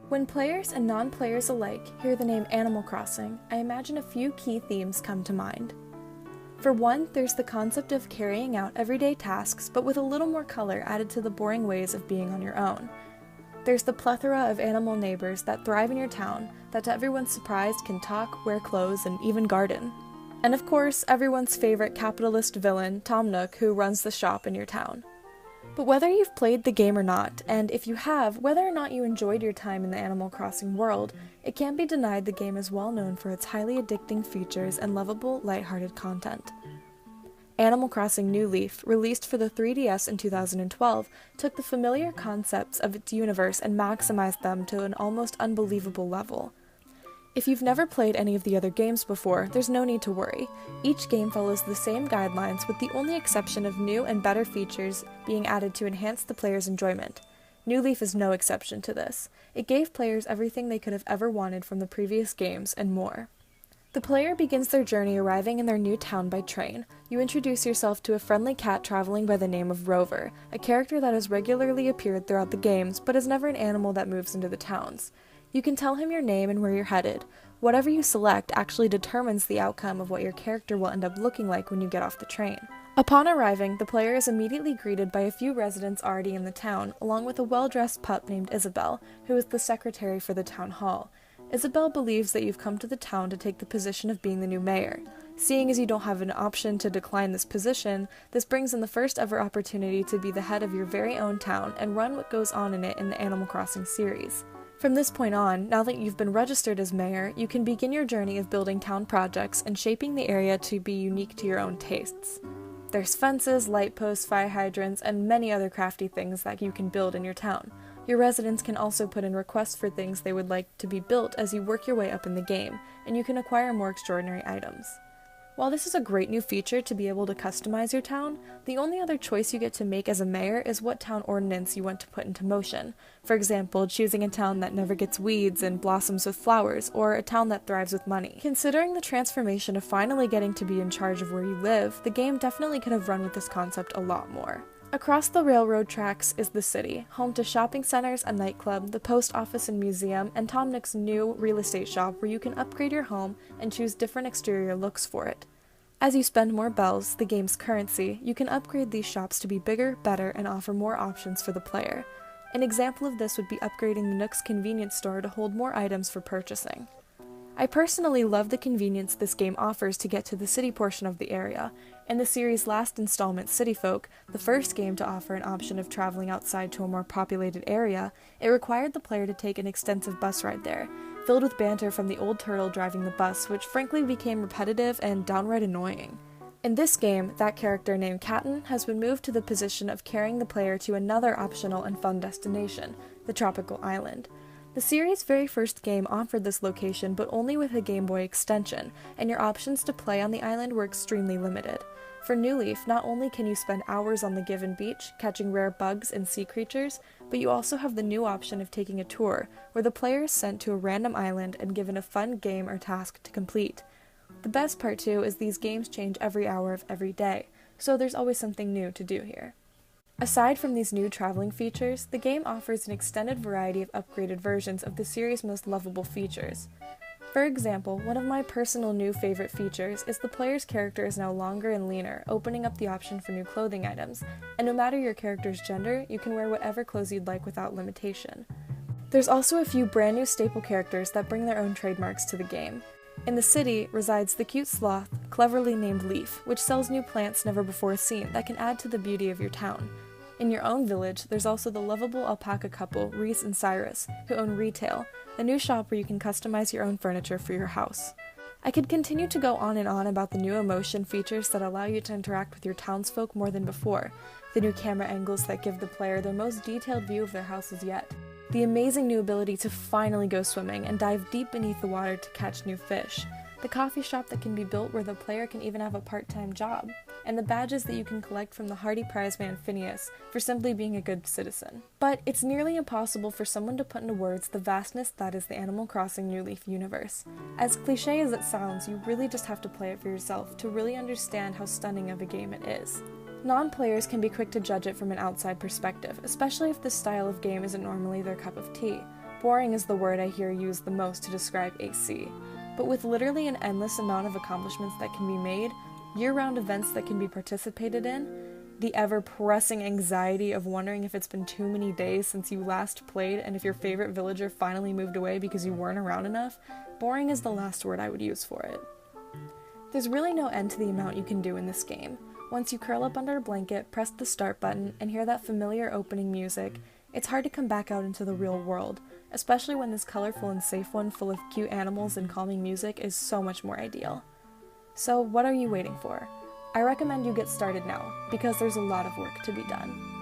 When players and non-players alike hear the name Animal Crossing, I imagine a few key themes come to mind. For one, there's the concept of carrying out everyday tasks, but with a little more color added to the boring ways of being on your own. There's the plethora of animal neighbors that thrive in your town, that to everyone's surprise can talk, wear clothes, and even garden. And of course, everyone's favorite capitalist villain, Tom Nook, who runs the shop in your town. But whether you've played the game or not, and if you have, whether or not you enjoyed your time in the Animal Crossing world, it can't be denied the game is well known for its highly addicting features and lovable, lighthearted content. Animal Crossing New Leaf, released for the 3DS in 2012, took the familiar concepts of its universe and maximized them to an almost unbelievable level. If you've never played any of the other games before, there's no need to worry. Each game follows the same guidelines, with the only exception of new and better features being added to enhance the player's enjoyment. New Leaf is no exception to this. It gave players everything they could have ever wanted from the previous games, and more. The player begins their journey arriving in their new town by train. You introduce yourself to a friendly cat traveling by the name of Rover, a character that has regularly appeared throughout the games, but is never an animal that moves into the towns. You can tell him your name and where you're headed. Whatever you select actually determines the outcome of what your character will end up looking like when you get off the train. Upon arriving, the player is immediately greeted by a few residents already in the town, along with a well-dressed pup named Isabelle, who is the secretary for the town hall. Isabelle believes that you've come to the town to take the position of being the new mayor. Seeing as you don't have an option to decline this position, this brings in the first ever opportunity to be the head of your very own town and run what goes on in it in the Animal Crossing series. From this point on, now that you've been registered as mayor, you can begin your journey of building town projects and shaping the area to be unique to your own tastes. There's fences, light posts, fire hydrants, and many other crafty things that you can build in your town. Your residents can also put in requests for things they would like to be built as you work your way up in the game, and you can acquire more extraordinary items. While this is a great new feature to be able to customize your town, the only other choice you get to make as a mayor is what town ordinance you want to put into motion. For example, choosing a town that never gets weeds and blossoms with flowers, or a town that thrives with money. Considering the transformation of finally getting to be in charge of where you live, the game definitely could have run with this concept a lot more. Across the railroad tracks is the city, home to shopping centers, a nightclub, the post office and museum, and Tom Nook's new real estate shop where you can upgrade your home and choose different exterior looks for it. As you spend more bells, the game's currency, you can upgrade these shops to be bigger, better, and offer more options for the player. An example of this would be upgrading the Nook's convenience store to hold more items for purchasing. I personally love the convenience this game offers to get to the city portion of the area. In the series' last installment, City Folk, the first game to offer an option of traveling outside to a more populated area, it required the player to take an extensive bus ride there, filled with banter from the old turtle driving the bus, which frankly became repetitive and downright annoying. In this game, that character named Katten has been moved to the position of carrying the player to another optional and fun destination, the tropical island. The series' very first game offered this location, but only with a Game Boy extension, and your options to play on the island were extremely limited. For New Leaf, not only can you spend hours on the given beach, catching rare bugs and sea creatures, but you also have the new option of taking a tour, where the player is sent to a random island and given a fun game or task to complete. The best part too is these games change every hour of every day, so there's always something new to do here. Aside from these new traveling features, the game offers an extended variety of upgraded versions of the series' most lovable features. For example, one of my personal new favorite features is the player's character is now longer and leaner, opening up the option for new clothing items, and no matter your character's gender, you can wear whatever clothes you'd like without limitation. There's also a few brand new staple characters that bring their own trademarks to the game. In the city resides the cute sloth, cleverly named Leaf, which sells new plants never before seen that can add to the beauty of your town. In your own village, there's also the lovable alpaca couple, Reese and Cyrus, who own Retail, a new shop where you can customize your own furniture for your house. I could continue to go on and on about the new emotion features that allow you to interact with your townsfolk more than before, the new camera angles that give the player their most detailed view of their houses yet, the amazing new ability to finally go swimming and dive deep beneath the water to catch new fish, the coffee shop that can be built where the player can even have a part-time job, and the badges that you can collect from the hardy prizeman Phineas for simply being a good citizen. But it's nearly impossible for someone to put into words the vastness that is the Animal Crossing New Leaf universe. As cliché as it sounds, you really just have to play it for yourself to really understand how stunning of a game it is. Non-players can be quick to judge it from an outside perspective, especially if this style of game isn't normally their cup of tea. Boring is the word I hear used the most to describe AC, but with literally an endless amount of accomplishments that can be made, year-round events that can be participated in, the ever-pressing anxiety of wondering if it's been too many days since you last played and if your favorite villager finally moved away because you weren't around enough, boring is the last word I would use for it. There's really no end to the amount you can do in this game. Once you curl up under a blanket, press the start button, and hear that familiar opening music, it's hard to come back out into the real world, especially when this colorful and safe one full of cute animals and calming music is so much more ideal. So what are you waiting for? I recommend you get started now, because there's a lot of work to be done.